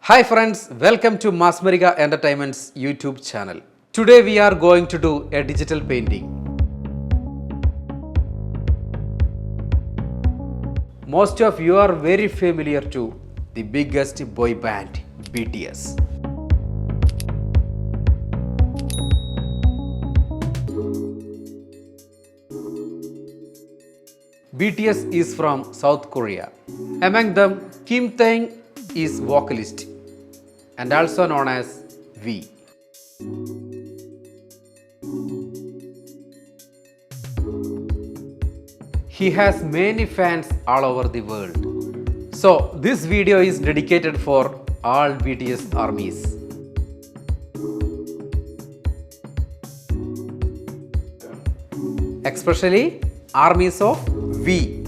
Hi friends, welcome to Masmarika Entertainment's YouTube channel. Today we are going to do a digital painting. Most of you are very familiar to the biggest boy band BTS. BTS is from South Korea. Among them, KimTaehyung is vocalist and also known as V. He has many fans all over the world. So this video is dedicated for all BTS armies. Especially armies of V.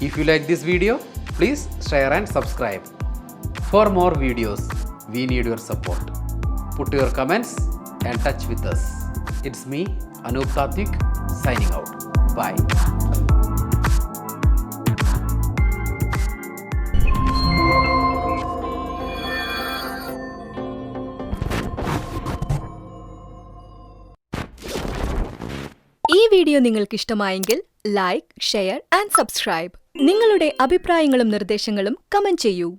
If you like this video, please share and subscribe. For more videos, we need your support. Put your comments and touch with us. It's me, ANOOP THATHVIK, signing out. Bye. ഈ video നിങ്ങൾക്ക് ഇഷ്ടമായെങ്കിൽ like, share and subscribe. നിങ്ങളുടെ അഭിപ്രായങ്ങളും നിർദ്ദേശങ്ങളും comment ചെയ്യൂ.